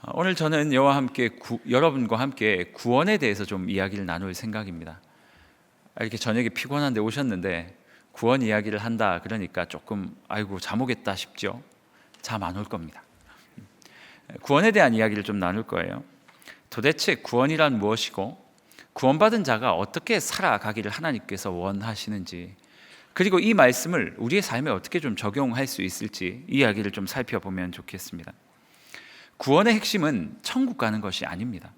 오늘 저는 여러분과 함께 구원에 대해서 좀 이야기를 나눌 생각입니다. 이렇게 저녁에 피곤한데 오셨는데 구원 이야기를 한다 그러니까 조금 아이고 잠 오겠다 싶죠? 잠 안 올 겁니다. 구원에 대한 이야기를 좀 나눌 거예요. 도대체 구원이란 무엇이고 구원받은 자가 어떻게 살아가기를 하나님께서 원하시는지, 그리고 이 말씀을 우리의 삶에 어떻게 좀 적용할 수 있을지 이야기를 좀 살펴보면 좋겠습니다. 구원의 핵심은 천국 가는 것이 아닙니다.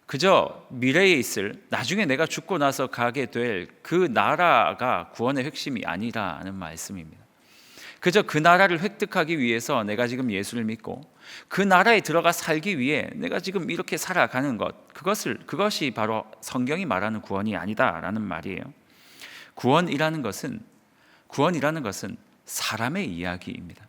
그저 미래에 있을, 나중에 내가 죽고 나서 가게 될 그 나라가 구원의 핵심이 아니라는 말씀입니다. 그저 그 나라를 획득하기 위해서 내가 지금 예수를 믿고 그 나라에 들어가 살기 위해 내가 지금 이렇게 살아가는 것, 그것이 바로 성경이 말하는 구원이 아니다라는 말이에요. 구원이라는 것은 사람의 이야기입니다.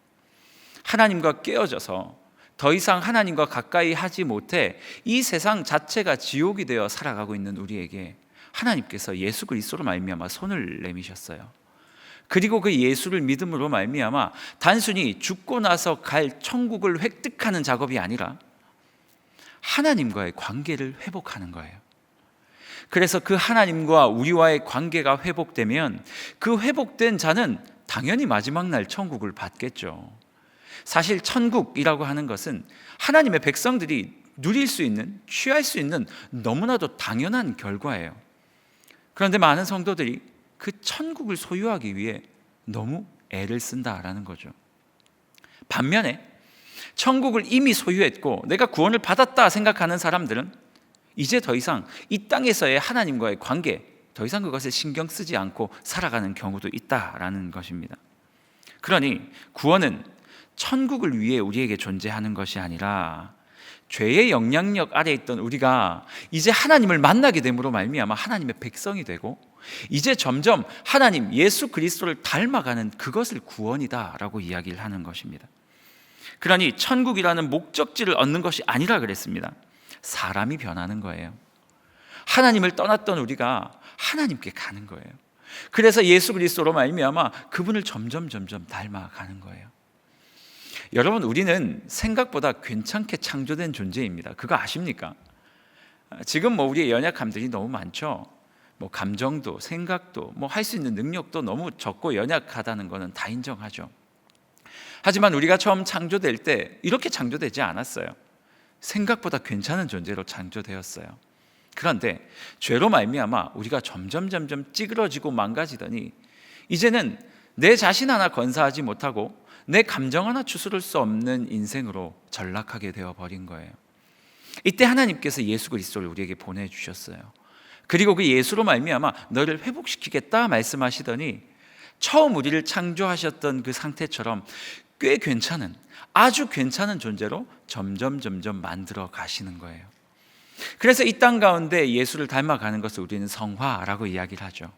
하나님과 깨어져서 더 이상 하나님과 가까이 하지 못해 이 세상 자체가 지옥이 되어 살아가고 있는 우리에게 하나님께서 예수 그리스도로 말미암아 손을 내미셨어요. 그리고 그 예수를 믿음으로 말미암아 단순히 죽고 나서 갈 천국을 획득하는 작업이 아니라 하나님과의 관계를 회복하는 거예요. 그래서 그 하나님과 우리와의 관계가 회복되면 그 회복된 자는 당연히 마지막 날 천국을 받겠죠. 사실 천국이라고 하는 것은 하나님의 백성들이 누릴 수 있는, 취할 수 있는 너무나도 당연한 결과예요. 그런데 많은 성도들이 그 천국을 소유하기 위해 너무 애를 쓴다라는 거죠. 반면에 천국을 이미 소유했고 내가 구원을 받았다 생각하는 사람들은 이제 더 이상 이 땅에서의 하나님과의 관계, 더 이상 그것에 신경 쓰지 않고 살아가는 경우도 있다라는 것입니다. 그러니 구원은 천국을 위해 우리에게 존재하는 것이 아니라 죄의 영향력 아래 있던 우리가 이제 하나님을 만나게 됨으로 말미암아 하나님의 백성이 되고 이제 점점 하나님 예수 그리스도를 닮아가는 그것을 구원이다라고 이야기를 하는 것입니다. 그러니 천국이라는 목적지를 얻는 것이 아니라 그랬습니다. 사람이 변하는 거예요. 하나님을 떠났던 우리가 하나님께 가는 거예요. 그래서 예수 그리스도로 말미암아 그분을 점점 닮아가는 거예요. 여러분, 우리는 생각보다 괜찮게 창조된 존재입니다. 그거 아십니까? 지금 우리의 연약함들이 너무 많죠. 감정도 생각도 할 수 있는 능력도 너무 적고 연약하다는 것은 다 인정하죠. 하지만 우리가 처음 창조될 때 이렇게 창조되지 않았어요. 생각보다 괜찮은 존재로 창조되었어요. 그런데 죄로 말미암아 우리가 점점 찌그러지고 망가지더니 이제는 내 자신 하나 건사하지 못하고 내 감정 하나 추스를 수 없는 인생으로 전락하게 되어버린 거예요. 이때 하나님께서 예수 그리스도를 우리에게 보내주셨어요. 그리고 그 예수로 말미암아 너를 회복시키겠다 말씀하시더니 처음 우리를 창조하셨던 그 상태처럼 꽤 괜찮은, 아주 괜찮은 존재로 점점 만들어 가시는 거예요. 그래서 이 땅 가운데 예수를 닮아가는 것을 우리는 성화라고 이야기를 하죠.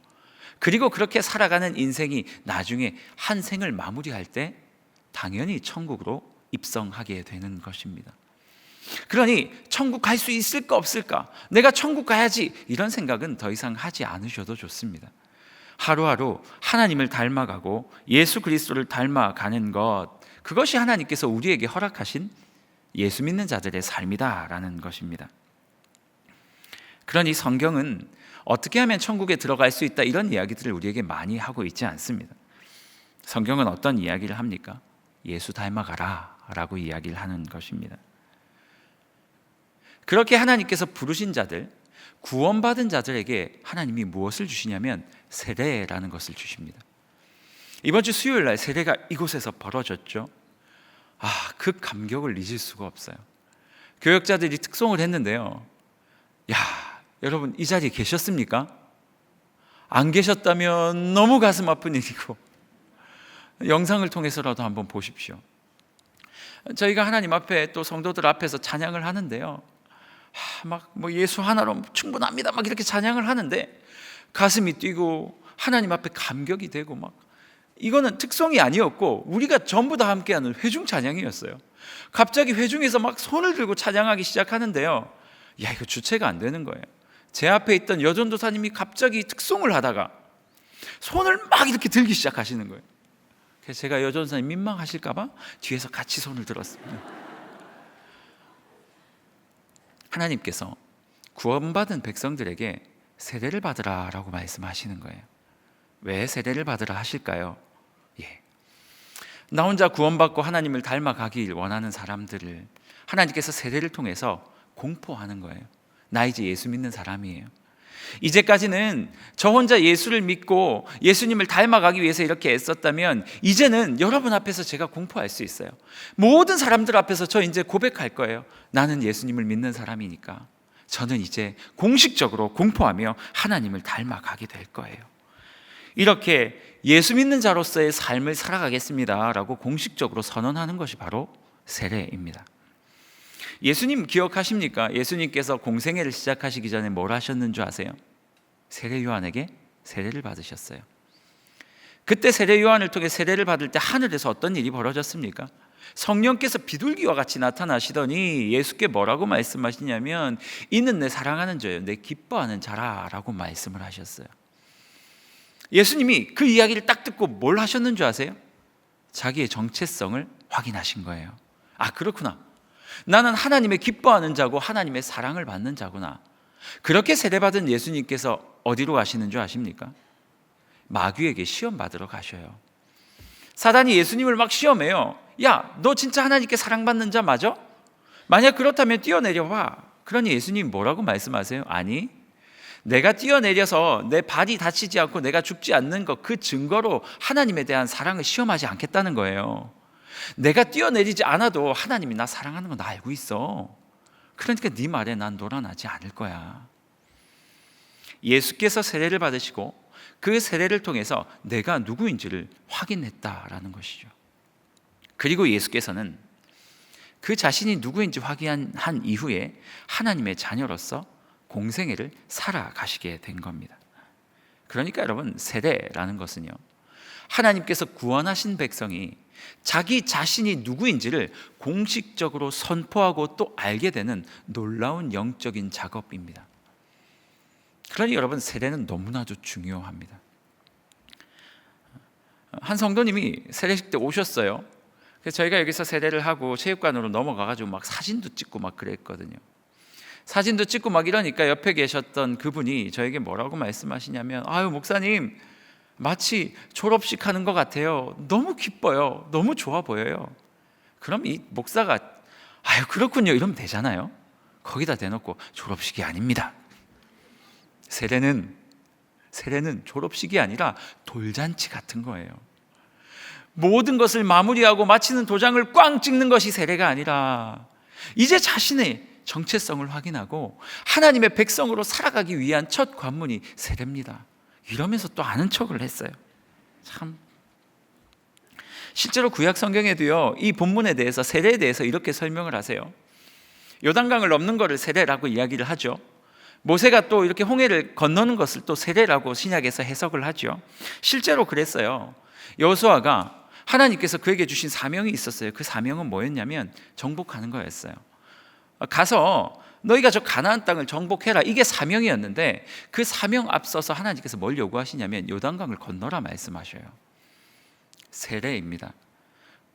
그리고 그렇게 살아가는 인생이 나중에 한 생을 마무리할 때 당연히 천국으로 입성하게 되는 것입니다. 그러니 천국 갈 수 있을까 없을까, 내가 천국 가야지, 이런 생각은 더 이상 하지 않으셔도 좋습니다. 하루하루 하나님을 닮아가고 예수 그리스도를 닮아가는 것, 그것이 하나님께서 우리에게 허락하신 예수 믿는 자들의 삶이다라는 것입니다. 그러니 성경은 어떻게 하면 천국에 들어갈 수 있다, 이런 이야기들을 우리에게 많이 하고 있지 않습니다. 성경은 어떤 이야기를 합니까? 예수 닮아가라 라고 이야기를 하는 것입니다. 그렇게 하나님께서 부르신 자들, 구원받은 자들에게 하나님이 무엇을 주시냐면 세례라는 것을 주십니다. 이번 주 수요일 날 세례가 이곳에서 벌어졌죠. 그 감격을 잊을 수가 없어요. 교역자들이 특송을 했는데요. 여러분 이 자리에 계셨습니까? 안 계셨다면 너무 가슴 아픈 일이고 영상을 통해서라도 한번 보십시오. 저희가 하나님 앞에 또 성도들 앞에서 찬양을 하는데요, 예수 하나로 충분합니다 이렇게 찬양을 하는데 가슴이 뛰고 하나님 앞에 감격이 되고 이거는 특성이 아니었고 우리가 전부 다 함께하는 회중 찬양이었어요. 갑자기 회중에서 손을 들고 찬양하기 시작하는데요, 이거 주체가 안 되는 거예요. 제 앞에 있던 여전도사님이 갑자기 특송을 하다가 손을 이렇게 들기 시작하시는 거예요. 그래서 제가 여전도사님 민망하실까 봐 뒤에서 같이 손을 들었습니다. 하나님께서 구원받은 백성들에게 세례를 받으라 라고 말씀하시는 거예요. 왜 세례를 받으라 하실까요? 나 혼자 구원받고 하나님을 닮아가길 원하는 사람들을 하나님께서 세례를 통해서 공포하는 거예요. 나 이제 예수 믿는 사람이에요. 이제까지는 저 혼자 예수를 믿고 예수님을 닮아가기 위해서 이렇게 애썼다면 이제는 여러분 앞에서 제가 공포할 수 있어요. 모든 사람들 앞에서 저 이제 고백할 거예요. 나는 예수님을 믿는 사람이니까 저는 이제 공식적으로 공포하며 하나님을 닮아가게 될 거예요. 이렇게 예수 믿는 자로서의 삶을 살아가겠습니다 라고 공식적으로 선언하는 것이 바로 세례입니다. 예수님 기억하십니까? 예수님께서 공생애를 시작하시기 전에 뭘 하셨는 줄 아세요? 세례 요한에게 세례를 받으셨어요. 그때 세례 요한을 통해 세례를 받을 때 하늘에서 어떤 일이 벌어졌습니까? 성령께서 비둘기와 같이 나타나시더니 예수께 뭐라고 말씀하시냐면 이는 내 사랑하는 자요 내 기뻐하는 자라 라고 말씀을 하셨어요. 예수님이 그 이야기를 딱 듣고 뭘 하셨는 줄 아세요? 자기의 정체성을 확인하신 거예요. 아, 그렇구나. 나는 하나님의 기뻐하는 자고 하나님의 사랑을 받는 자구나. 그렇게 세례받은 예수님께서 어디로 가시는 줄 아십니까? 마귀에게 시험 받으러 가셔요. 사단이 예수님을 막 시험해요. 야, 너 진짜 하나님께 사랑받는 자 맞아? 만약 그렇다면 뛰어내려봐. 그러니 예수님 뭐라고 말씀하세요? 아니, 내가 뛰어내려서 내 발이 다치지 않고 내가 죽지 않는 것, 그 증거로 하나님에 대한 사랑을 시험하지 않겠다는 거예요. 내가 뛰어내리지 않아도 하나님이 나 사랑하는 거 나 알고 있어. 그러니까 네 말에 난 놀아나지 않을 거야. 예수께서 세례를 받으시고 그 세례를 통해서 내가 누구인지를 확인했다라는 것이죠. 그리고 예수께서는 그 자신이 누구인지 확인한 이후에 하나님의 자녀로서 공생애를 살아가시게 된 겁니다. 그러니까 여러분, 세례라는 것은요, 하나님께서 구원하신 백성이 자기 자신이 누구인지를 공식적으로 선포하고 또 알게 되는 놀라운 영적인 작업입니다. 그러니 여러분, 세례는 너무나도 중요합니다. 한 성도님이 세례식 때 오셨어요. 그래서 저희가 여기서 세례를 하고 체육관으로 넘어가가지고 막 사진도 찍고 막 그랬거든요. 사진도 찍고 막 이러니까 옆에 계셨던 그분이 저에게 뭐라고 말씀하시냐면, 아유 목사님, 마치 졸업식 하는 것 같아요. 너무 기뻐요. 너무 좋아 보여요. 그럼 이 목사가 아유 그렇군요 이러면 되잖아요. 거기다 대놓고 졸업식이 아닙니다. 세례는 졸업식이 아니라 돌잔치 같은 거예요. 모든 것을 마무리하고 마치는 도장을 꽝 찍는 것이 세례가 아니라 이제 자신의 정체성을 확인하고 하나님의 백성으로 살아가기 위한 첫 관문이 세례입니다. 이러면서 또 아는 척을 했어요. 참, 실제로 구약 성경에도요, 이 본문에 대해서 세례에 대해서 이렇게 설명을 하세요. 요단강을 넘는 것을 세례라고 이야기를 하죠. 모세가 또 이렇게 홍해를 건너는 것을 또 세례라고 신약에서 해석을 하죠. 실제로 그랬어요. 여호수아가 하나님께서 그에게 주신 사명이 있었어요. 그 사명은 뭐였냐면 정복하는 거였어요. 가서 너희가 저 가나안 땅을 정복해라, 이게 사명이었는데 그 사명 앞서서 하나님께서 뭘 요구하시냐면 요단강을 건너라 말씀하셔요. 세례입니다.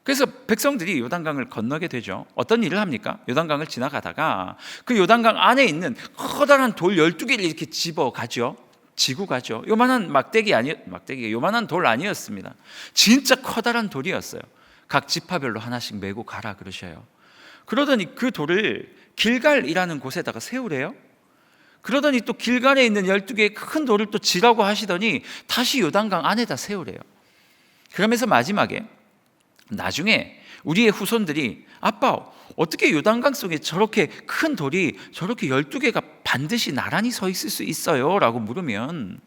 그래서 백성들이 요단강을 건너게 되죠. 어떤 일을 합니까? 요단강을 지나가다가 그 요단강 안에 있는 커다란 돌 12개를 이렇게 집어가죠. 지고 가죠. 요만한 요만한 돌 아니었습니다. 진짜 커다란 돌이었어요. 각 지파별로 하나씩 메고 가라 그러셔요. 그러더니 그 돌을 길갈이라는 곳에다가 세우래요. 그러더니 또 길갈에 있는 12개의 큰 돌을 또 지라고 하시더니 다시 요단강 안에다 세우래요. 그러면서 마지막에 나중에 우리의 후손들이 아빠 어떻게 요단강 속에 저렇게 큰 돌이 저렇게 12개가 반드시 나란히 서 있을 수 있어요? 라고 물으면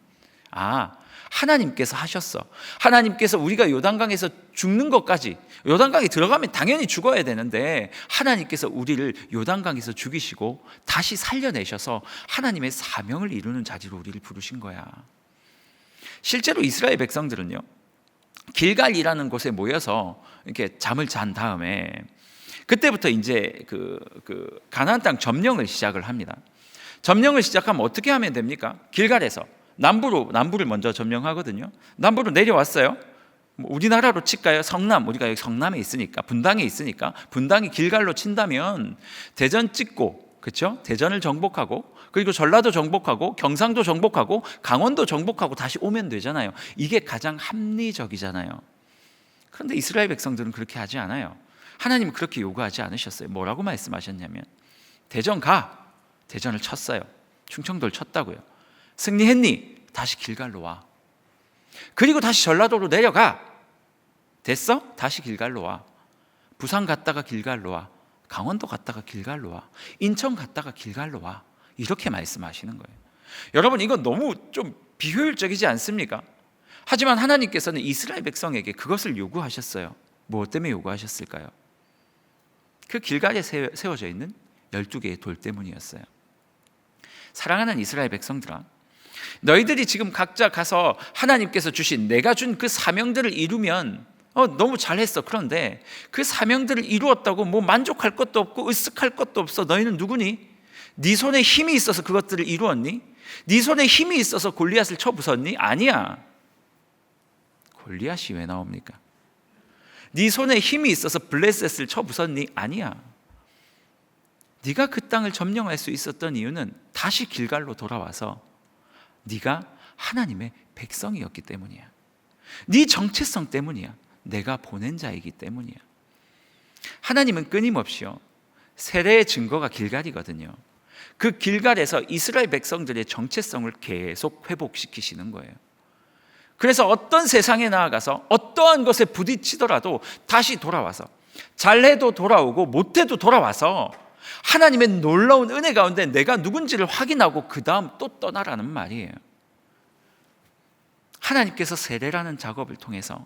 하나님께서 하셨어. 하나님께서 우리가 요단강에서 죽는 것까지, 요단강에 들어가면 당연히 죽어야 되는데 하나님께서 우리를 요단강에서 죽이시고 다시 살려내셔서 하나님의 사명을 이루는 자리로 우리를 부르신 거야. 실제로 이스라엘 백성들은요, 길갈이라는 곳에 모여서 이렇게 잠을 잔 다음에 그때부터 이제 그 가나안 땅 점령을 시작을 합니다. 점령을 시작하면 어떻게 하면 됩니까? 길갈에서 남부를 먼저 점령하거든요. 남부로 내려왔어요. 우리나라로 칠까요? 성남, 우리가 여기 성남에 있으니까, 분당에 있으니까 분당이 길갈로 친다면 대전 찍고 그렇죠? 대전을 정복하고 그리고 전라도 정복하고 경상도 정복하고 강원도 정복하고 다시 오면 되잖아요. 이게 가장 합리적이잖아요. 그런데 이스라엘 백성들은 그렇게 하지 않아요. 하나님은 그렇게 요구하지 않으셨어요. 뭐라고 말씀하셨냐면 대전 가. 대전을 쳤어요. 충청도를 쳤다고요. 승리했니? 다시 길갈로 와. 그리고 다시 전라도로 내려가. 됐어? 다시 길갈로 와. 부산 갔다가 길갈로 와. 강원도 갔다가 길갈로 와. 인천 갔다가 길갈로 와. 이렇게 말씀하시는 거예요. 여러분, 이건 너무 좀 비효율적이지 않습니까? 하지만 하나님께서는 이스라엘 백성에게 그것을 요구하셨어요. 무엇 때문에 요구하셨을까요? 그 길갈에 세워져 있는 12개의 돌 때문이었어요. 사랑하는 이스라엘 백성들아, 너희들이 지금 각자 가서 하나님께서 주신 내가 준 그 사명들을 이루면 너무 잘했어. 그런데 그 사명들을 이루었다고 뭐 만족할 것도 없고 으쓱할 것도 없어. 너희는 누구니? 네 손에 힘이 있어서 그것들을 이루었니? 네 손에 힘이 있어서 골리앗을 쳐 부쉈니? 아니야. 골리앗이 왜 나옵니까? 네 손에 힘이 있어서 블레셋을 쳐 부쉈니? 아니야. 네가 그 땅을 점령할 수 있었던 이유는 다시 길갈로 돌아와서 네가 하나님의 백성이었기 때문이야. 네 정체성 때문이야. 내가 보낸 자이기 때문이야. 하나님은 끊임없이요, 세례의 증거가 길갈이거든요. 그 길갈에서 이스라엘 백성들의 정체성을 계속 회복시키시는 거예요. 그래서 어떤 세상에 나아가서 어떠한 것에 부딪히더라도 다시 돌아와서, 잘해도 돌아오고 못해도 돌아와서 하나님의 놀라운 은혜 가운데 내가 누군지를 확인하고 그 다음 또 떠나라는 말이에요. 하나님께서 세례라는 작업을 통해서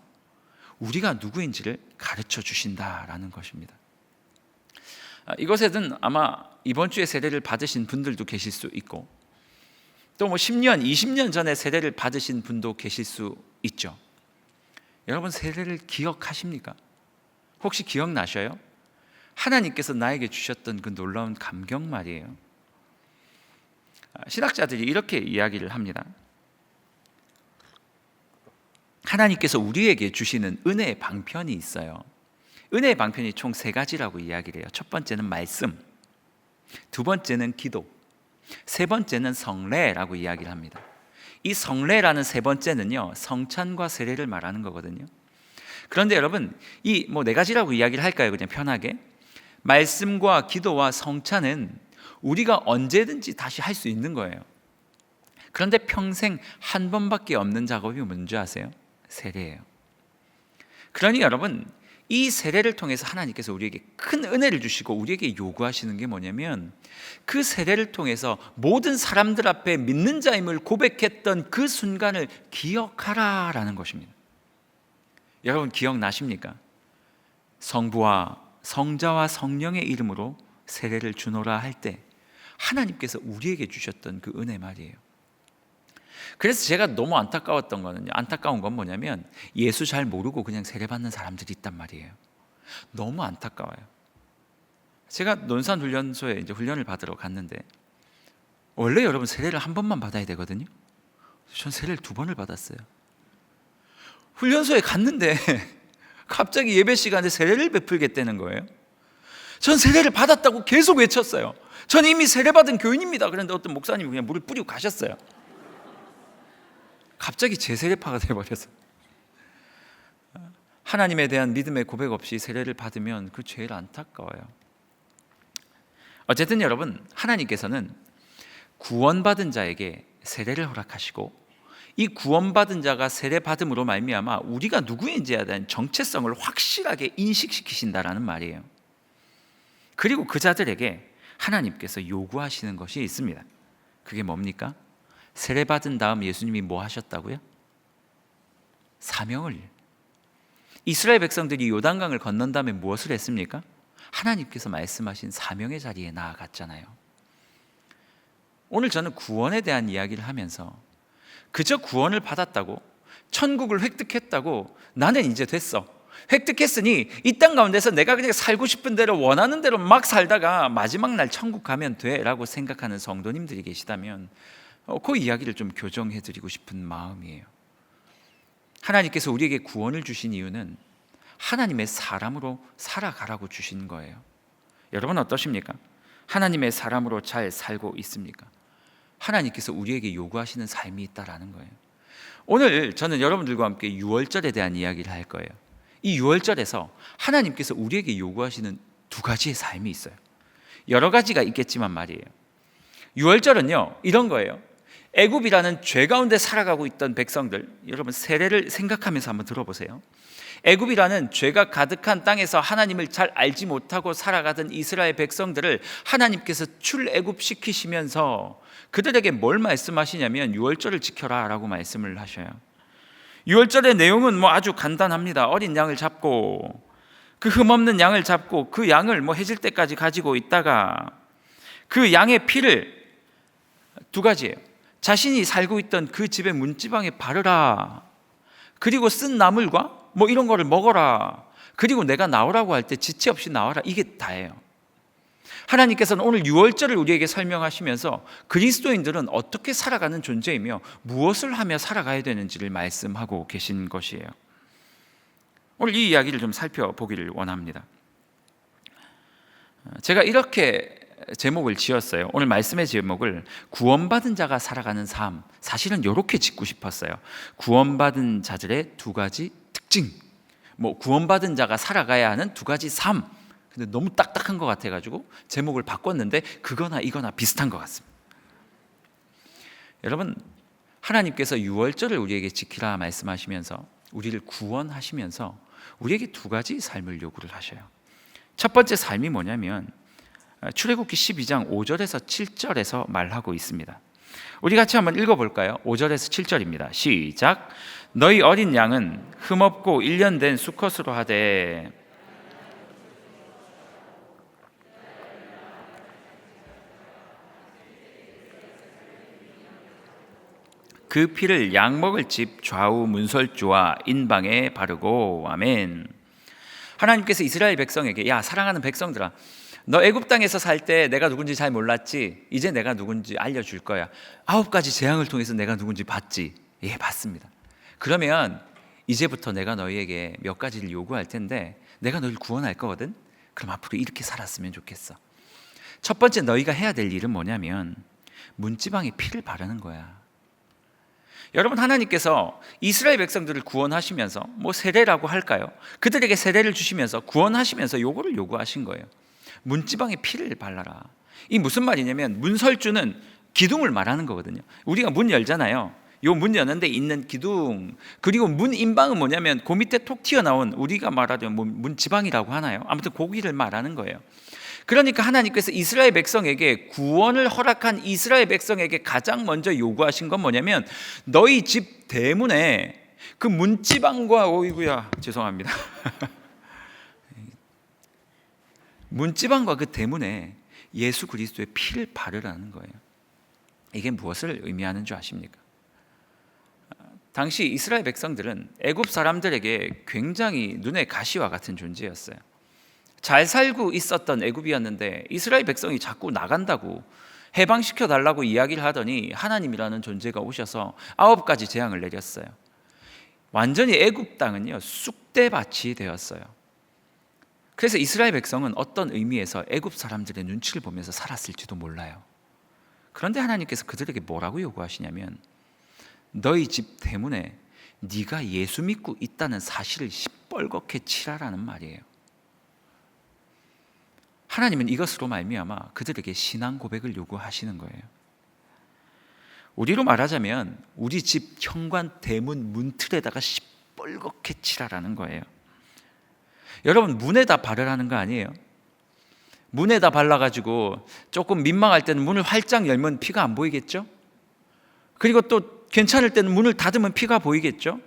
우리가 누구인지를 가르쳐 주신다라는 것입니다. 이것에는 아마 이번 주에 세례를 받으신 분들도 계실 수 있고 또 10년, 20년 전에 세례를 받으신 분도 계실 수 있죠. 여러분, 세례를 기억하십니까? 혹시 기억나셔요? 하나님께서 나에게 주셨던 그 놀라운 감격 말이에요. 신학자들이 이렇게 이야기를 합니다. 하나님께서 우리에게 주시는 은혜의 방편이 있어요. 은혜의 방편이 총 3가지라고 이야기를 해요. 첫 번째는 말씀, 두 번째는 기도, 세 번째는 성례라고 이야기를 합니다. 이 성례라는 세 번째는요, 성찬과 세례를 말하는 거거든요. 그런데 여러분, 이 4가지라고 이야기를 할까요? 그냥 편하게. 말씀과 기도와 성찬은 우리가 언제든지 다시 할 수 있는 거예요. 그런데 평생 한 번밖에 없는 작업이 뭔지 아세요? 세례예요. 그러니 여러분, 이 세례를 통해서 하나님께서 우리에게 큰 은혜를 주시고 우리에게 요구하시는 게 뭐냐면 그 세례를 통해서 모든 사람들 앞에 믿는 자임을 고백했던 그 순간을 기억하라라는 것입니다. 여러분, 기억나십니까? 성부와 성자와 성령의 이름으로 세례를 주노라 할 때 하나님께서 우리에게 주셨던 그 은혜 말이에요. 그래서 제가 너무 안타까운 건 뭐냐면 예수 잘 모르고 그냥 세례받는 사람들이 있단 말이에요. 너무 안타까워요. 제가 논산훈련소에 이제 훈련을 받으러 갔는데 원래 여러분 세례를 한 번만 받아야 되거든요. 전 세례를 2번을 받았어요. 훈련소에 갔는데 갑자기 예배 시간에 세례를 베풀겠다는 거예요. 전 세례를 받았다고 계속 외쳤어요. 전 이미 세례받은 교인입니다. 그런데 어떤 목사님이 그냥 물을 뿌리고 가셨어요. 갑자기 제 세례파가 되어버렸어요. 하나님에 대한 믿음의 고백 없이 세례를 받으면 그 제일 안타까워요. 어쨌든 여러분, 하나님께서는 구원받은 자에게 세례를 허락하시고 이 구원받은 자가 세례받음으로 말미암아 우리가 누구인지에 대한 정체성을 확실하게 인식시키신다라는 말이에요. 그리고 그 자들에게 하나님께서 요구하시는 것이 있습니다. 그게 뭡니까? 세례받은 다음 예수님이 뭐 하셨다고요? 사명을. 이스라엘 백성들이 요단강을 건넌 다음에 무엇을 했습니까? 하나님께서 말씀하신 사명의 자리에 나아갔잖아요. 오늘 저는 구원에 대한 이야기를 하면서 그저 구원을 받았다고, 천국을 획득했다고, 나는 이제 됐어, 획득했으니 이 땅 가운데서 내가 그냥 살고 싶은 대로 원하는 대로 막 살다가 마지막 날 천국 가면 돼 라고 생각하는 성도님들이 계시다면 그 이야기를 좀 교정해 드리고 싶은 마음이에요. 하나님께서 우리에게 구원을 주신 이유는 하나님의 사람으로 살아가라고 주신 거예요. 여러분 어떠십니까? 하나님의 사람으로 잘 살고 있습니까? 하나님께서 우리에게 요구하시는 삶이 있다라는 거예요. 오늘 저는 여러분들과 함께 유월절에 대한 이야기를 할 거예요. 이 유월절에서 하나님께서 우리에게 요구하시는 두 가지의 삶이 있어요. 여러 가지가 있겠지만 말이에요. 유월절은요, 이런 거예요. 애굽이라는 죄 가운데 살아가고 있던 백성들, 여러분 세례를 생각하면서 한번 들어보세요. 애굽이라는 죄가 가득한 땅에서 하나님을 잘 알지 못하고 살아가던 이스라엘 백성들을 하나님께서 출애굽시키시면서 그들에게 뭘 말씀하시냐면 유월절을 지켜라 라고 말씀을 하셔요. 유월절의 내용은 아주 간단합니다. 어린 양을 잡고, 그 흠없는 양을 잡고 그 양을 해질 때까지 가지고 있다가 그 양의 피를 두 가지예요. 자신이 살고 있던 그 집의 문지방에 바르라. 그리고 쓴 나물과 이런 거를 먹어라. 그리고 내가 나오라고 할 때 지체 없이 나와라. 이게 다예요. 하나님께서는 오늘 유월절을 우리에게 설명하시면서 그리스도인들은 어떻게 살아가는 존재이며 무엇을 하며 살아가야 되는지를 말씀하고 계신 것이에요. 오늘 이 이야기를 좀 살펴보기를 원합니다. 제가 이렇게 제목을 지었어요. 오늘 말씀의 제목을 구원받은 자가 살아가는 삶. 사실은 이렇게 짓고 싶었어요. 구원받은 자들의 두 가지 특징. 구원받은 자가 살아가야 하는 두 가지 삶. 근데 너무 딱딱한 것 같아가지고 제목을 바꿨는데 그거나 이거나 비슷한 것 같습니다. 여러분, 하나님께서 유월절을 우리에게 지키라 말씀하시면서 우리를 구원하시면서 우리에게 두 가지 삶을 요구를 하셔요. 첫 번째 삶이 뭐냐면 출애굽기 12장 5절에서 7절에서 말하고 있습니다. 우리 같이 한번 읽어볼까요? 5절에서 7절입니다. 시작. 너희 어린 양은 흠없고 1년 된 수컷으로 하되 그 피를 양 먹을 집 좌우 문설주와 인방에 바르고. 아멘. 하나님께서 이스라엘 백성에게 야 사랑하는 백성들아, 너 애굽 땅에서 살 때 내가 누군지 잘 몰랐지? 이제 내가 누군지 알려줄 거야. 9가지 재앙을 통해서 내가 누군지 봤지? 예, 봤습니다. 그러면 이제부터 내가 너희에게 몇 가지를 요구할 텐데 내가 너희를 구원할 거거든? 그럼 앞으로 이렇게 살았으면 좋겠어. 첫 번째 너희가 해야 될 일은 뭐냐면 문지방에 피를 바르는 거야. 여러분, 하나님께서 이스라엘 백성들을 구원하시면서 세례라고 할까요? 그들에게 세례를 주시면서 구원하시면서 요거를 요구하신 거예요. 문지방에 피를 발라라. 이 무슨 말이냐면 문설주는 기둥을 말하는 거거든요. 우리가 문 열잖아요. 요 문 여는 데 있는 기둥. 그리고 문인방은 뭐냐면 그 밑에 톡 튀어나온, 우리가 말하자면 문지방이라고 하나요? 아무튼 고기를 말하는 거예요. 그러니까 하나님께서 이스라엘 백성에게 구원을 허락한 이스라엘 백성에게 가장 먼저 요구하신 건 뭐냐면 너희 집 대문에 그 문지방과 죄송합니다. 문지방과 그 대문에 예수 그리스도의 피를 바르라는 거예요. 이게 무엇을 의미하는 줄 아십니까? 당시 이스라엘 백성들은 애굽 사람들에게 굉장히 눈의 가시와 같은 존재였어요. 잘 살고 있었던 애굽이었는데 이스라엘 백성이 자꾸 나간다고 해방시켜 달라고 이야기를 하더니 하나님이라는 존재가 오셔서 9가지 재앙을 내렸어요. 완전히 애굽 땅은요 쑥대밭이 되었어요. 그래서 이스라엘 백성은 어떤 의미에서 애굽 사람들의 눈치를 보면서 살았을지도 몰라요. 그런데 하나님께서 그들에게 뭐라고 요구하시냐면 너희 집 대문에 네가 예수 믿고 있다는 사실을 시뻘겋게 칠하라는 말이에요. 하나님은 이것으로 말미암아 그들에게 신앙 고백을 요구하시는 거예요. 우리로 말하자면 우리 집 현관 대문 문틀에다가 시뻘겋게 칠하라는 거예요. 여러분, 문에다 바르라는 거 아니에요. 문에다 발라가지고 조금 민망할 때는 문을 활짝 열면 피가 안 보이겠죠? 그리고 또 괜찮을 때는 문을 닫으면 피가 보이겠죠?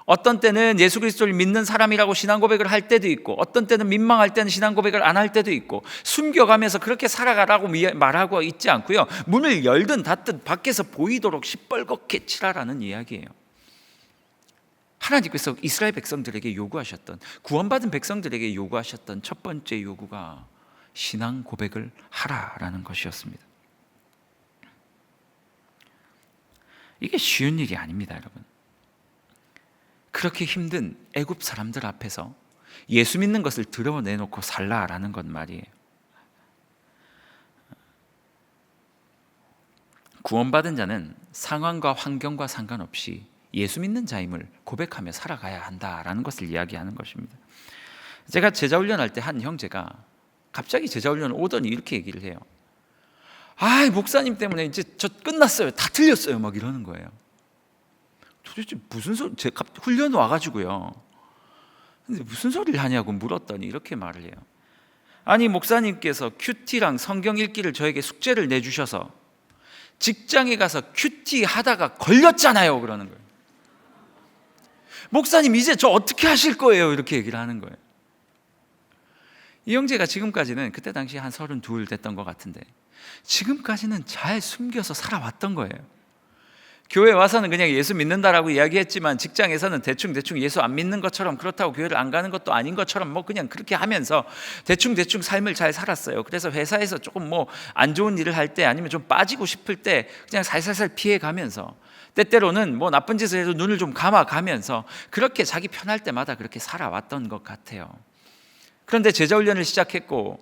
어떤 때는 예수 그리스도를 믿는 사람이라고 신앙 고백을 할 때도 있고 어떤 때는 민망할 때는 신앙 고백을 안 할 때도 있고 숨겨가면서 그렇게 살아가라고 말하고 있지 않고요. 문을 열든 닫든 밖에서 보이도록 시뻘겋게 칠하라는 이야기예요. 하나님께서 이스라엘 백성들에게 요구하셨던, 구원받은 백성들에게 요구하셨던 첫 번째 요구가 신앙 고백을 하라라는 것이었습니다. 이게 쉬운 일이 아닙니다, 여러분. 그렇게 힘든 애굽 사람들 앞에서 예수 믿는 것을 드러내놓고 살라라는 건 말이에요. 구원받은 자는 상황과 환경과 상관없이 예수 믿는 자임을 고백하며 살아가야 한다라는 것을 이야기하는 것입니다. 제가 제자훈련할 때 한 형제가 갑자기 제자훈련 오더니 이렇게 얘기를 해요. 아, 목사님 때문에 이제 저 끝났어요. 다 틀렸어요. 막 이러는 거예요. 도대체 무슨 소리? 제가 훈련 와가지고요. 근데 무슨 소리를 하냐고 물었더니 이렇게 말을 해요. 아니, 목사님께서 큐티랑 성경 읽기를 저에게 숙제를 내주셔서 직장에 가서 큐티 하다가 걸렸잖아요. 그러는 거예요. 목사님 이제 저 어떻게 하실 거예요? 이렇게 얘기를 하는 거예요. 이 형제가 지금까지는 그때 당시 한 32 됐던 것 같은데 지금까지는 잘 숨겨서 살아왔던 거예요. 교회 와서는 그냥 예수 믿는다라고 이야기했지만 직장에서는 대충 예수 안 믿는 것처럼, 그렇다고 교회를 안 가는 것도 아닌 것처럼 뭐 그냥 그렇게 하면서 대충 삶을 잘 살았어요. 그래서 회사에서 조금 뭐 안 좋은 일을 할 때 아니면 좀 빠지고 싶을 때 그냥 살살살 피해 가면서, 때때로는 뭐 나쁜 짓을 해도 눈을 좀 감아 가면서 그렇게 자기 편할 때마다 그렇게 살아왔던 것 같아요. 그런데 제자훈련을 시작했고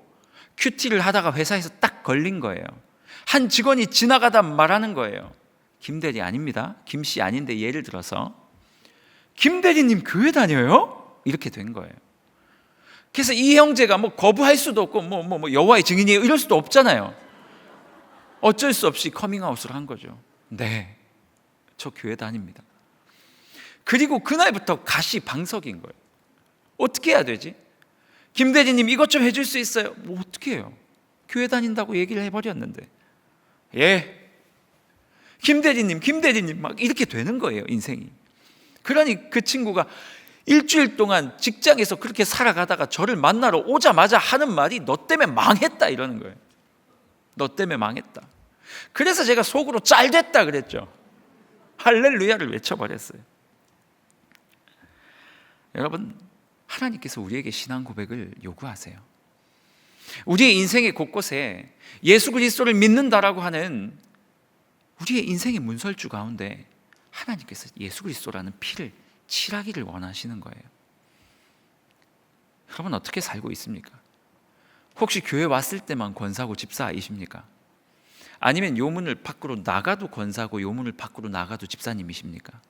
큐티를 하다가 회사에서 딱 걸린 거예요. 한 직원이 지나가다 말하는 거예요. 김대리 아닙니다. 김씨 아닌데 예를 들어서 김대리님 교회 다녀요? 이렇게 된 거예요. 그래서 이 형제가 뭐 거부할 수도 없고 뭐 여호와의 증인이에요 이럴 수도 없잖아요. 어쩔 수 없이 커밍아웃을 한 거죠. 네, 저 교회 다닙니다. 그리고 그날부터 가시방석인 거예요. 어떻게 해야 되지? 김대리님 이것 좀 해줄 수 있어요? 뭐 어떻게 해요? 교회 다닌다고 얘기를 해버렸는데. 예, 김대리님 막 이렇게 되는 거예요, 인생이. 그러니 그 친구가 일주일 동안 직장에서 그렇게 살아가다가 저를 만나러 오자마자 하는 말이 너 때문에 망했다 이러는 거예요. 너 때문에 망했다. 그래서 제가 속으로 잘 됐다 그랬죠. 할렐루야를 외쳐버렸어요. 여러분, 하나님께서 우리에게 신앙 고백을 요구하세요. 우리의 인생의 곳곳에 예수 그리스도를 믿는다라고 하는 우리의 인생의 문설주 가운데 하나님께서 예수 그리스도라는 피를 칠하기를 원하시는 거예요. 여러분, 어떻게 살고 있습니까? 혹시 교회 왔을 때만 권사고 집사이십니까? 아니면 요문을 밖으로 나가도 권사고 요문을 밖으로 나가도 집사님이십니까?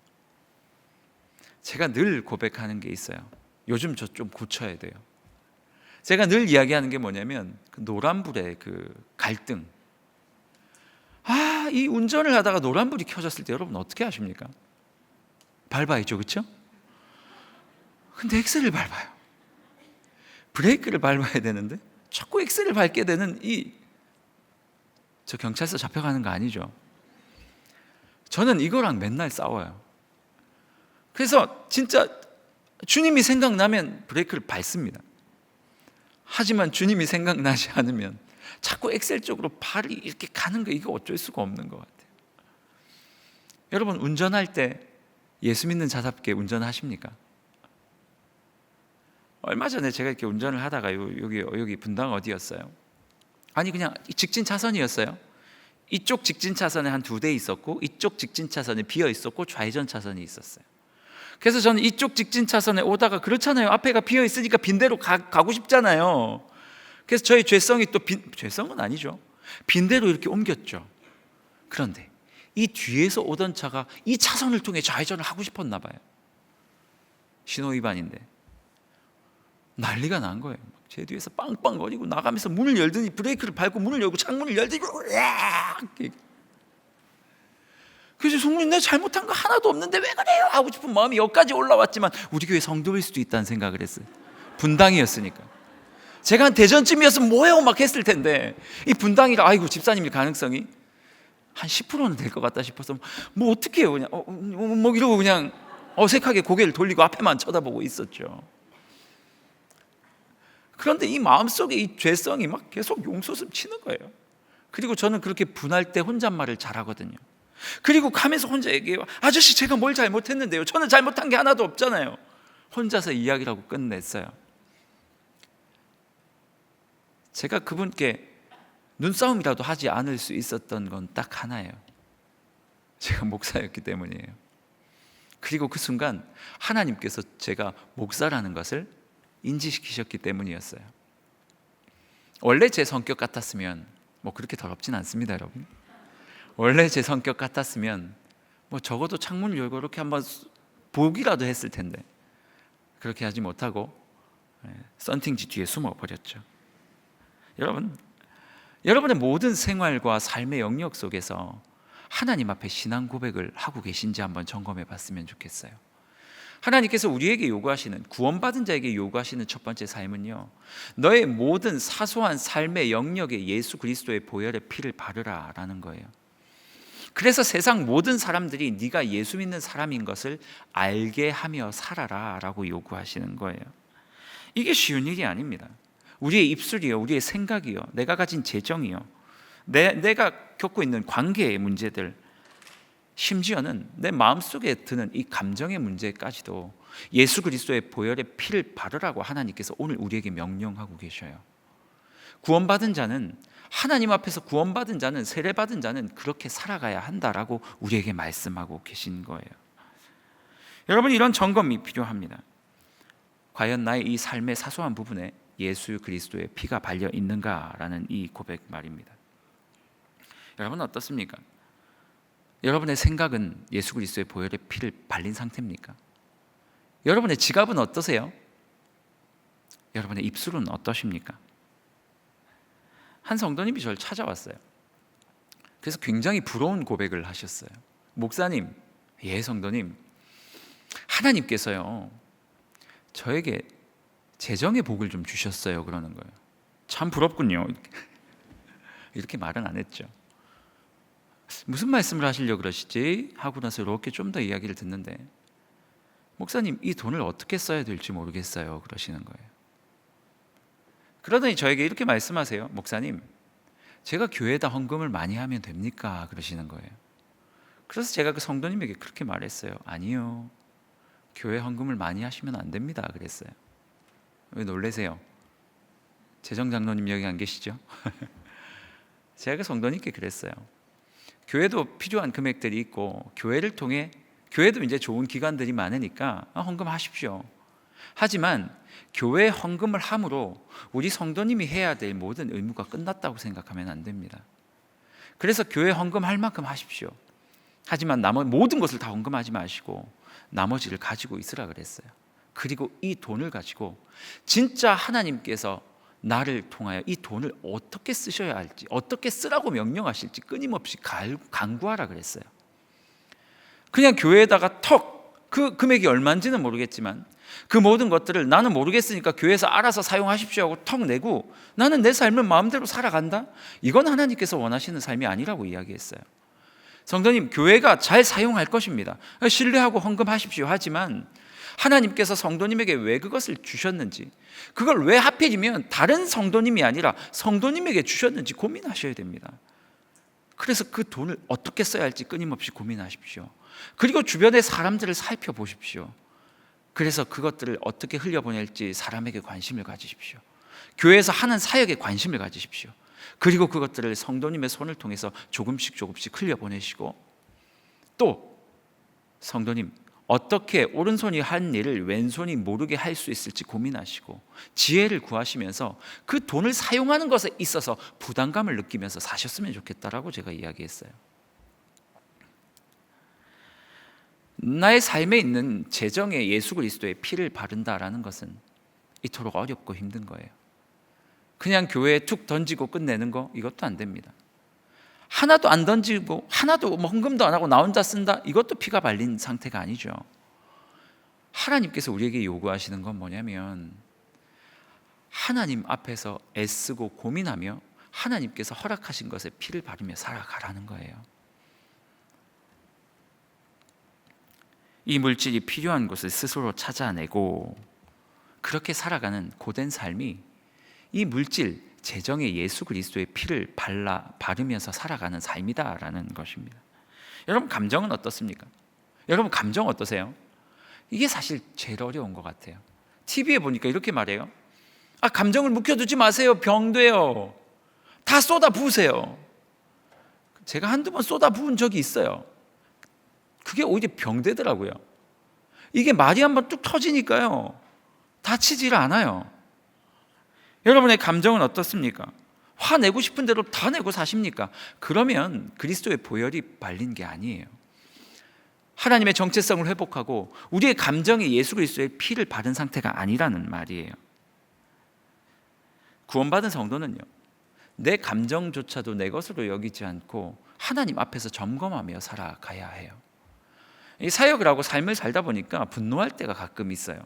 제가 늘 고백하는 게 있어요. 요즘 저 좀 고쳐야 돼요. 제가 늘 이야기하는 게 뭐냐면 그 노란불의 그 갈등. 이 운전을 하다가 노란불이 켜졌을 때 여러분 어떻게 하십니까? 밟아야죠, 그렇죠? 근데 엑셀을 밟아요. 브레이크를 밟아야 되는데 자꾸 엑셀을 밟게 되는 저 경찰서 잡혀가는 거 아니죠? 저는 이거랑 맨날 싸워요. 그래서 진짜 주님이 생각나면 브레이크를 밟습니다. 하지만 주님이 생각나지 않으면 자꾸 엑셀 쪽으로 발이 이렇게 가는 거, 이거 어쩔 수가 없는 것 같아요. 여러분, 운전할 때 예수 믿는 자답게 운전하십니까? 얼마 전에 제가 이렇게 운전을 하다가 여기 분당 어디였어요? 아니 그냥 직진 차선이었어요. 이쪽 직진 차선에 한 2대 있었고 이쪽 직진 차선에 비어 있었고 좌회전 차선이 있었어요. 그래서 저는 이쪽 직진 차선에 오다가 그렇잖아요. 앞에가 비어 있으니까 빈대로 가고 싶잖아요. 그래서 저희 죄성이 또 죄성은 아니죠. 빈대로 이렇게 옮겼죠. 그런데 이 뒤에서 오던 차가 이 차선을 통해 좌회전을 하고 싶었나 봐요. 신호 위반인데 난리가 난 거예요. 제 뒤에서 빵빵거리고 나가면서 문을 열더니 브레이크를 밟고 문을 열고 창문을 열더니 그래서 성모님 내가 잘못한 거 하나도 없는데 왜 그래요? 하고 싶은 마음이 여기까지 올라왔지만 우리 교회 성도일 수도 있다는 생각을 했어요. 분당이었으니까. 제가 한 대전쯤이었으면 뭐예요? 막 했을 텐데 이 분당이라 아이고 집사님일 가능성이 한 10%는 될 것 같다 싶어서 뭐 어떻게 해요? 그냥 뭐 이러고 그냥 어색하게 고개를 돌리고 앞에만 쳐다보고 있었죠. 그런데 이 마음속에 이 죄성이 막 계속 용솟음 치는 거예요. 그리고 저는 그렇게 분할 때 혼잣말을 잘하거든요. 그리고 가면서 혼자 얘기해요. 아저씨 제가 뭘 잘못했는데요? 저는 잘못한 게 하나도 없잖아요. 혼자서 이야기를 하고 끝냈어요. 제가 그분께 눈싸움이라도 하지 않을 수 있었던 건 딱 하나예요. 제가 목사였기 때문이에요. 그리고 그 순간 하나님께서 제가 목사라는 것을 인지시키셨기 때문이었어요. 원래 제 성격 같았으면 뭐 그렇게 더럽진 않습니다, 여러분. 원래 제 성격 같았으면 뭐 적어도 창문을 열고 이렇게 한번 보기라도 했을 텐데 그렇게 하지 못하고 썬팅지 뒤에 숨어버렸죠. 여러분의 모든 생활과 삶의 영역 속에서 하나님 앞에 신앙 고백을 하고 계신지 한번 점검해 봤으면 좋겠어요. 하나님께서 우리에게 요구하시는, 구원받은 자에게 요구하시는 첫 번째 삶은요, 너의 모든 사소한 삶의 영역에 예수 그리스도의 보혈의 피를 바르라 라는 거예요. 그래서 세상 모든 사람들이 네가 예수 믿는 사람인 것을 알게 하며 살아라 라고 요구하시는 거예요. 이게 쉬운 일이 아닙니다. 우리의 입술이요, 우리의 생각이요, 내가 가진 재정이요, 내가 겪고 있는 관계의 문제들, 심지어는 내 마음속에 드는 이 감정의 문제까지도 예수 그리스도의 보혈의 피를 바르라고 하나님께서 오늘 우리에게 명령하고 계셔요. 구원받은 자는, 하나님 앞에서 구원받은 자는, 세례받은 자는 그렇게 살아가야 한다라고 우리에게 말씀하고 계신 거예요. 여러분, 이런 점검이 필요합니다. 과연 나의 이 삶의 사소한 부분에 예수 그리스도의 피가 발려 있는가라는 이 고백 말입니다. 여러분 어떻습니까? 여러분의 생각은 예수 그리스도의 보혈의 피를 발린 상태입니까? 여러분의 지갑은 어떠세요? 여러분의 입술은 어떠십니까? 한 성도님이 저를 찾아왔어요. 그래서 굉장히 부러운 고백을 하셨어요. 목사님, 예 성도님, 하나님께서요 저에게 재정의 복을 좀 주셨어요 그러는 거예요. 참 부럽군요. 이렇게 말은 안 했죠. 무슨 말씀을 하시려고 그러시지? 하고 나서 이렇게 좀 더 이야기를 듣는데, 목사님 이 돈을 어떻게 써야 될지 모르겠어요 그러시는 거예요. 그러더니 저에게 이렇게 말씀하세요. 목사님, 제가 교회에다 헌금을 많이 하면 됩니까? 그러시는 거예요. 그래서 제가 그 성도님에게 그렇게 말했어요. 아니요, 교회 헌금을 많이 하시면 안 됩니다 그랬어요. 왜 놀라세요? 재정장로님 여기 안 계시죠? 제가 그 성도님께 그랬어요. 교회도 필요한 금액들이 있고, 교회를 통해, 교회도 이제 좋은 기관들이 많으니까 헌금하십시오. 하지만 교회 헌금을 함으로 우리 성도님이 해야 될 모든 의무가 끝났다고 생각하면 안 됩니다. 그래서 교회 헌금할 만큼 하십시오. 하지만 모든 것을 다 헌금하지 마시고 나머지를 가지고 있으라 그랬어요. 그리고 이 돈을 가지고 진짜 하나님께서 나를 통하여 이 돈을 어떻게 쓰셔야 할지, 어떻게 쓰라고 명령하실지 끊임없이 간구하라 그랬어요. 그냥 교회에다가 그 금액이 얼마인지는 모르겠지만 그 모든 것들을 나는 모르겠으니까 교회에서 알아서 사용하십시오 하고 턱 내고 나는 내 삶을 마음대로 살아간다? 이건 하나님께서 원하시는 삶이 아니라고 이야기했어요. 성도님, 교회가 잘 사용할 것입니다. 신뢰하고 헌금하십시오. 하지만 하나님께서 성도님에게 왜 그것을 주셨는지, 그걸 왜 하필이면 다른 성도님이 아니라 성도님에게 주셨는지 고민하셔야 됩니다. 그래서 그 돈을 어떻게 써야 할지 끊임없이 고민하십시오. 그리고 주변의 사람들을 살펴보십시오. 그래서 그것들을 어떻게 흘려보낼지 사람에게 관심을 가지십시오. 교회에서 하는 사역에 관심을 가지십시오. 그리고 그것들을 성도님의 손을 통해서 조금씩 흘려보내시고, 또 성도님 어떻게 오른손이 한 일을 왼손이 모르게 할 수 있을지 고민하시고 지혜를 구하시면서 그 돈을 사용하는 것에 있어서 부담감을 느끼면서 사셨으면 좋겠다라고 제가 이야기했어요. 나의 삶에 있는 재정에 예수 그리스도의 피를 바른다라는 것은 이토록 어렵고 힘든 거예요. 그냥 교회에 툭 던지고 끝내는 거, 이것도 안 됩니다. 하나도 안 던지고 하나도 헌금도 안 하고 나 혼자 쓴다? 이것도 피가 발린 상태가 아니죠. 하나님께서 우리에게 요구하시는 건 뭐냐면 하나님 앞에서 애쓰고 고민하며 하나님께서 허락하신 것에 피를 바르며 살아가라는 거예요. 이 물질이 필요한 곳을 스스로 찾아내고 그렇게 살아가는 고된 삶이 이 물질, 재정에 예수 그리스도의 피를 바르면서 살아가는 삶이다라는 것입니다. 여러분 감정은 어떻습니까? 여러분 감정 어떠세요? 이게 사실 제일 어려운 것 같아요. TV에 보니까 이렇게 말해요. 감정을 묵혀두지 마세요. 병돼요. 다 쏟아 부으세요. 제가 한두 번 쏟아 부은 적이 있어요. 그게 오히려 병되더라고요. 이게 말이 한번 뚝 터지니까요 다치질 않아요. 여러분의 감정은 어떻습니까? 화내고 싶은 대로 다 내고 사십니까? 그러면 그리스도의 보혈이 발린 게 아니에요. 하나님의 정체성을 회복하고 우리의 감정에 예수 그리스도의 피를 바른 상태가 아니라는 말이에요. 구원받은 성도는요, 내 감정조차도 내 것으로 여기지 않고 하나님 앞에서 점검하며 살아가야 해요. 이 사역을 하고 삶을 살다 보니까 분노할 때가 가끔 있어요.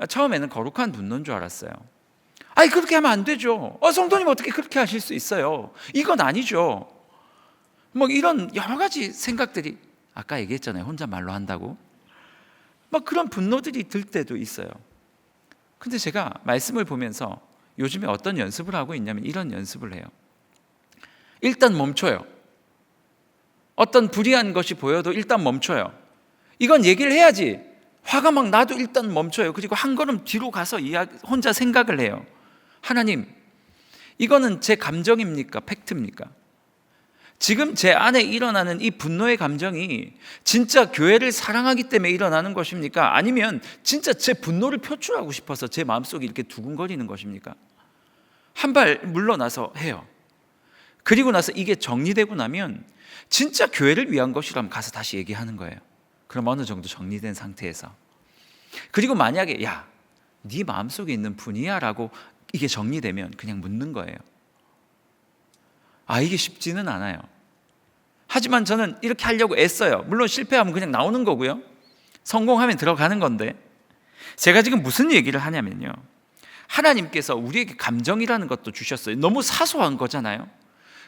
처음에는 거룩한 분노인 줄 알았어요. 아니, 그렇게 하면 안 되죠. 성도님 어떻게 그렇게 하실 수 있어요? 이건 아니죠. 뭐 이런 여러 가지 생각들이, 아까 얘기했잖아요. 혼잣말로 한다고. 막 그런 분노들이 들 때도 있어요. 근데 제가 말씀을 보면서 요즘에 어떤 연습을 하고 있냐면 이런 연습을 해요. 일단 멈춰요. 어떤 불이한 것이 보여도 일단 멈춰요. 이건 얘기를 해야지. 화가 막 나도 일단 멈춰요. 그리고 한 걸음 뒤로 가서 혼자 생각을 해요. 하나님, 이거는 제 감정입니까? 팩트입니까? 지금 제 안에 일어나는 이 분노의 감정이 진짜 교회를 사랑하기 때문에 일어나는 것입니까? 아니면 진짜 제 분노를 표출하고 싶어서 제 마음속에 이렇게 두근거리는 것입니까? 한 발 물러나서 해요. 그리고 나서 이게 정리되고 나면 진짜 교회를 위한 것이라면 가서 다시 얘기하는 거예요. 그럼 어느 정도 정리된 상태에서. 그리고 만약에 야, 네 마음속에 있는 분이야 라고 이게 정리되면 그냥 묻는 거예요. 이게 쉽지는 않아요. 하지만 저는 이렇게 하려고 애써요. 물론 실패하면 그냥 나오는 거고요. 성공하면 들어가는 건데, 제가 지금 무슨 얘기를 하냐면요, 하나님께서 우리에게 감정이라는 것도 주셨어요. 너무 사소한 거잖아요.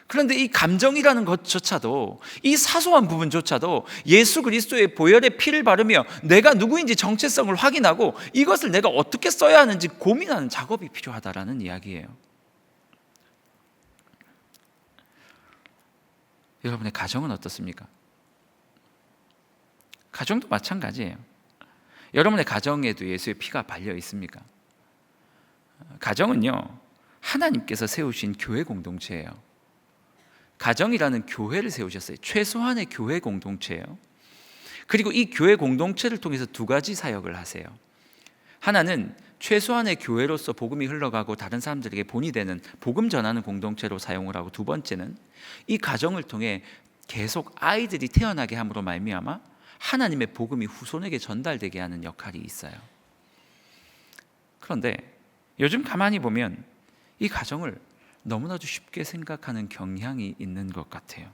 그런데 이 감정이라는 것조차도, 이 사소한 부분조차도 예수 그리스도의 보혈의 피를 바르며 내가 누구인지 정체성을 확인하고 이것을 내가 어떻게 써야 하는지 고민하는 작업이 필요하다라는 이야기예요. 여러분의 가정은 어떻습니까? 가정도 마찬가지예요. 여러분의 가정에도 예수의 피가 발려 있습니까? 가정은요, 하나님께서 세우신 교회 공동체예요. 가정이라는 교회를 세우셨어요. 최소한의 교회 공동체예요. 그리고 이 교회 공동체를 통해서 두 가지 사역을 하세요. 하나는 최소한의 교회로서 복음이 흘러가고 다른 사람들에게 본이 되는 복음 전하는 공동체로 사용을 하고, 두 번째는 이 가정을 통해 계속 아이들이 태어나게 함으로 말미암아 하나님의 복음이 후손에게 전달되게 하는 역할이 있어요. 그런데 요즘 가만히 보면 이 가정을 너무나도 쉽게 생각하는 경향이 있는 것 같아요.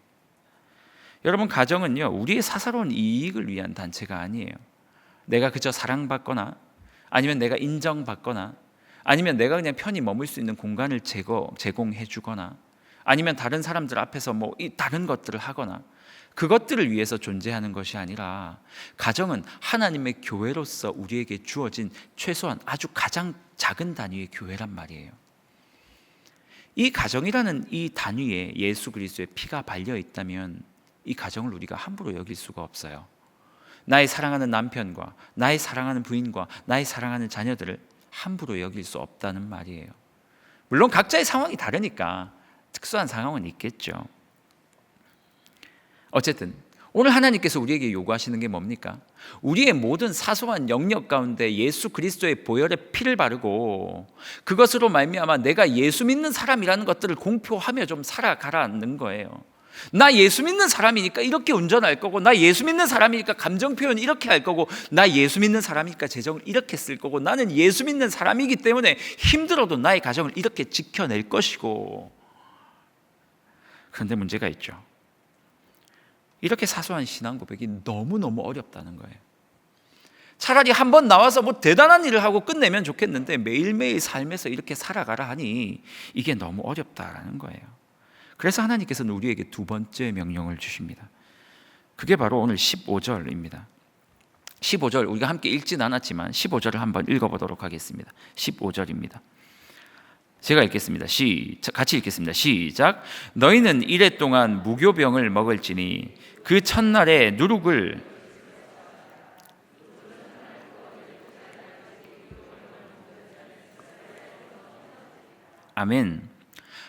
여러분, 가정은요, 우리의 사사로운 이익을 위한 단체가 아니에요. 내가 그저 사랑받거나, 아니면 내가 인정받거나, 아니면 내가 그냥 편히 머물 수 있는 공간을 제공해 주거나, 아니면 다른 사람들 앞에서 다른 것들을 하거나, 그것들을 위해서 존재하는 것이 아니라, 가정은 하나님의 교회로서 우리에게 주어진 최소한 아주 가장 작은 단위의 교회란 말이에요. 이 가정이라는 이 단위에 예수 그리스도의 피가 발려 있다면 이 가정을 우리가 함부로 여길 수가 없어요. 나의 사랑하는 남편과 나의 사랑하는 부인과 나의 사랑하는 자녀들을 함부로 여길 수 없다는 말이에요. 물론 각자의 상황이 다르니까 특수한 상황은 있겠죠. 어쨌든 오늘 하나님께서 우리에게 요구하시는 게 뭡니까? 우리의 모든 사소한 영역 가운데 예수 그리스도의 보혈의 피를 바르고 그것으로 말미암아 내가 예수 믿는 사람이라는 것들을 공표하며 좀 살아가라는 거예요. 나 예수 믿는 사람이니까 이렇게 운전할 거고, 나 예수 믿는 사람이니까 감정 표현 이렇게 할 거고, 나 예수 믿는 사람이니까 재정을 이렇게 쓸 거고, 나는 예수 믿는 사람이기 때문에 힘들어도 나의 가정을 이렇게 지켜낼 것이고. 그런데 문제가 있죠. 이렇게 사소한 신앙 고백이 너무너무 어렵다는 거예요. 차라리 한번 나와서 대단한 일을 하고 끝내면 좋겠는데 매일매일 삶에서 이렇게 살아가라 하니 이게 너무 어렵다라는 거예요. 그래서 하나님께서는 우리에게 두 번째 명령을 주십니다. 그게 바로 오늘 15절입니다. 15절 우리가 함께 읽진 않았지만 15절을 한번 읽어보도록 하겠습니다. 15절입니다. 제가 읽겠습니다. 같이 읽겠습니다. 시작. 너희는 이레 동안 무교병을 먹을지니 그 첫날에 누룩을 아멘.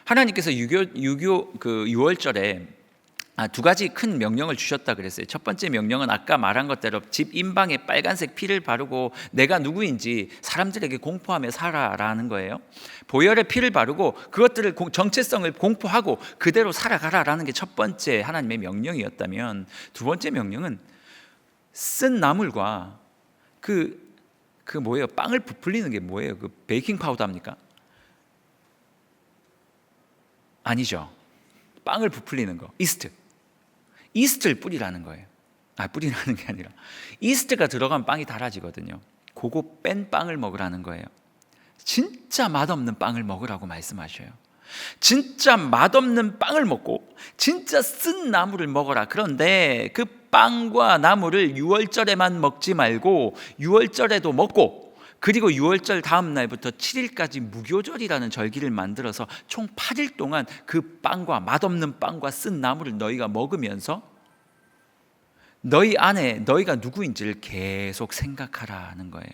하나님께서 유월절에 두 가지 큰 명령을 주셨다 그랬어요. 첫 번째 명령은 아까 말한 것대로 집 인방에 빨간색 피를 바르고 내가 누구인지 사람들에게 공포하며 살아라는 거예요. 보혈의 피를 바르고 그것들을 정체성을 공포하고 그대로 살아가라라는 게 첫 번째 하나님의 명령이었다면, 두 번째 명령은 쓴 나물과 그 뭐예요? 빵을 부풀리는 게 뭐예요? 그 베이킹 파우더입니까? 아니죠. 빵을 부풀리는 거, 이스트를 뿌리라는 거예요. 뿌리라는 게 아니라 이스트가 들어간 빵이 달아지거든요. 그거 뺀 빵을 먹으라는 거예요. 진짜 맛없는 빵을 먹으라고 말씀하셔요. 진짜 맛없는 빵을 먹고 진짜 쓴 나물을 먹어라. 그런데 그 빵과 나물을 6월절에만 먹지 말고 6월절에도 먹고, 그리고 6월절 다음 날부터 7일까지 무교절이라는 절기를 만들어서 총 8일 동안 그 빵과 맛없는 빵과 쓴 나물을 너희가 먹으면서 너희 안에 너희가 누구인지를 계속 생각하라는 거예요.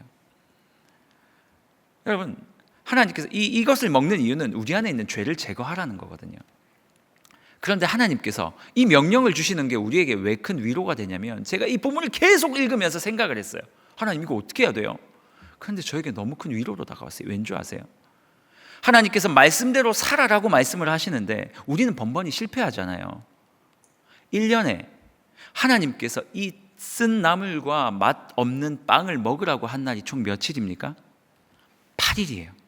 여러분, 하나님께서 이것을 먹는 이유는 우리 안에 있는 죄를 제거하라는 거거든요. 그런데 하나님께서 이 명령을 주시는 게 우리에게 왜 큰 위로가 되냐면, 제가 이 본문을 계속 읽으면서 생각을 했어요. 하나님, 이거 어떻게 해야 돼요? 그런데 저에게 너무 큰 위로로 다가왔어요. 왠지 아세요? 하나님께서 말씀대로 살아라고 말씀을 하시는데 우리는 번번이 실패하잖아요. 1년에 하나님께서 이 쓴 나물과 맛 없는 빵을 먹으라고 한 날이 총 며칠입니까? 8일이에요.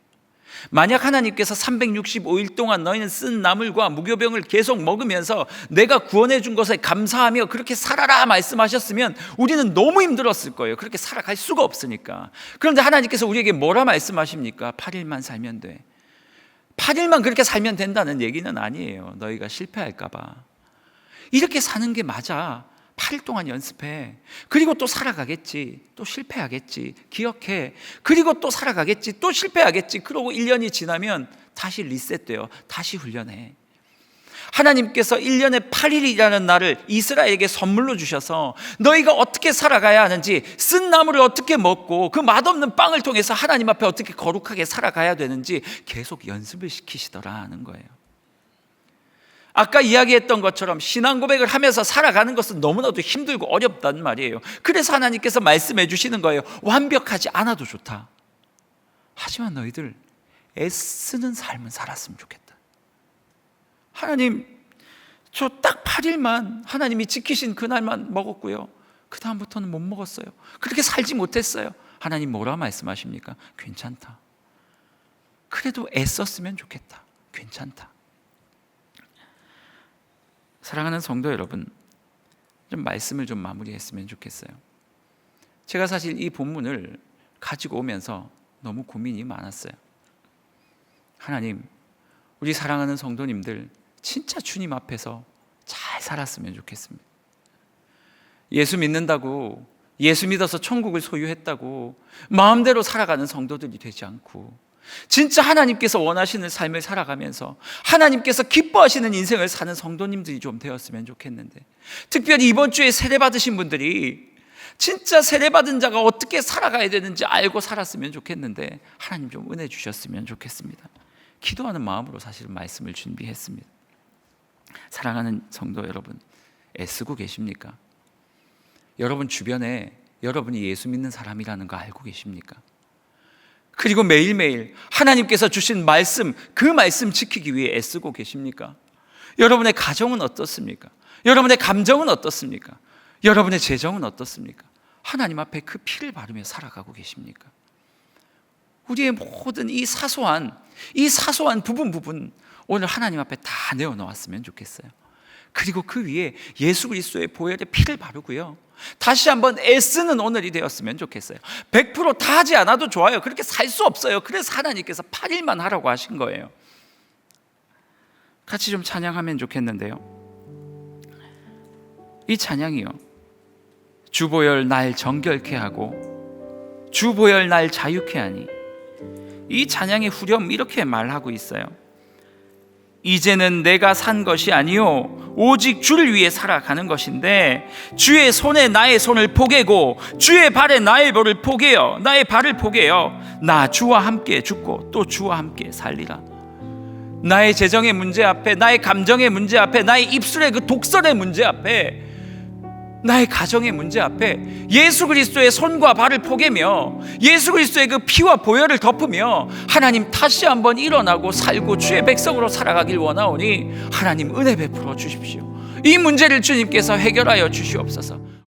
만약 하나님께서 365일 동안 너희는 쓴 나물과 무교병을 계속 먹으면서 내가 구원해 준 것에 감사하며 그렇게 살아라 말씀하셨으면 우리는 너무 힘들었을 거예요. 그렇게 살아갈 수가 없으니까. 그런데 하나님께서 우리에게 뭐라 말씀하십니까? 8일만 살면 돼. 8일만 그렇게 살면 된다는 얘기는 아니에요. 너희가 실패할까 봐. 이렇게 사는 게 맞아. 8일 동안 연습해. 그리고 또 살아가겠지. 또 실패하겠지. 기억해. 그리고 또 살아가겠지. 또 실패하겠지. 그러고 1년이 지나면 다시 리셋돼요. 다시 훈련해. 하나님께서 1년에 8일이라는 날을 이스라엘에게 선물로 주셔서 너희가 어떻게 살아가야 하는지, 쓴 나물을 어떻게 먹고 그 맛없는 빵을 통해서 하나님 앞에 어떻게 거룩하게 살아가야 되는지 계속 연습을 시키시더라는 거예요. 아까 이야기했던 것처럼 신앙 고백을 하면서 살아가는 것은 너무나도 힘들고 어렵단 말이에요. 그래서 하나님께서 말씀해 주시는 거예요. 완벽하지 않아도 좋다. 하지만 너희들 애쓰는 삶은 살았으면 좋겠다. 하나님, 저 딱 8일만 하나님이 지키신 그날만 먹었고요. 그 다음부터는 못 먹었어요. 그렇게 살지 못했어요. 하나님 뭐라 말씀하십니까? 괜찮다. 그래도 애썼으면 좋겠다. 괜찮다. 사랑하는 성도 여러분, 좀 말씀을 좀 마무리했으면 좋겠어요. 제가 사실 이 본문을 가지고 오면서 너무 고민이 많았어요. 하나님, 우리 사랑하는 성도님들 진짜 주님 앞에서 잘 살았으면 좋겠습니다. 예수 믿는다고, 예수 믿어서 천국을 소유했다고 마음대로 살아가는 성도들이 되지 않고, 진짜 하나님께서 원하시는 삶을 살아가면서 하나님께서 기뻐하시는 인생을 사는 성도님들이 좀 되었으면 좋겠는데, 특별히 이번 주에 세례받으신 분들이 진짜 세례받은 자가 어떻게 살아가야 되는지 알고 살았으면 좋겠는데, 하나님 좀 은혜 주셨으면 좋겠습니다. 기도하는 마음으로 사실은 말씀을 준비했습니다. 사랑하는 성도 여러분, 애쓰고 계십니까? 여러분 주변에 여러분이 예수 믿는 사람이라는 거 알고 계십니까? 그리고 매일매일 하나님께서 주신 말씀, 그 말씀 지키기 위해 애쓰고 계십니까? 여러분의 가정은 어떻습니까? 여러분의 감정은 어떻습니까? 여러분의 재정은 어떻습니까? 하나님 앞에 그 피를 바르며 살아가고 계십니까? 우리의 모든 이 사소한 부분 오늘 하나님 앞에 다 내어놓았으면 좋겠어요. 그리고 그 위에 예수 그리스도의 보혈의 피를 바르고요, 다시 한번 애쓰는 오늘이 되었으면 좋겠어요. 100% 다 하지 않아도 좋아요. 그렇게 살 수 없어요. 그래서 하나님께서 8일만 하라고 하신 거예요. 같이 좀 찬양하면 좋겠는데요, 이 찬양이요, 주보혈 날 정결케 하고 주보혈 날 자유케 하니, 이 찬양의 후렴 이렇게 말하고 있어요. 이제는 내가 산 것이 아니요 오직 주를 위해 살아가는 것인데, 주의 손에 나의 손을 포개고 주의 발에 나의 발을 포개어 나 주와 함께 죽고 또 주와 함께 살리라. 나의 재정의 문제 앞에, 나의 감정의 문제 앞에, 나의 입술의 그 독설의 문제 앞에, 나의 가정의 문제 앞에 예수 그리스도의 손과 발을 포개며 예수 그리스도의 그 피와 보혈을 덮으며 하나님 다시 한번 일어나고 살고 주의 백성으로 살아가길 원하오니 하나님 은혜 베풀어 주십시오. 이 문제를 주님께서 해결하여 주시옵소서.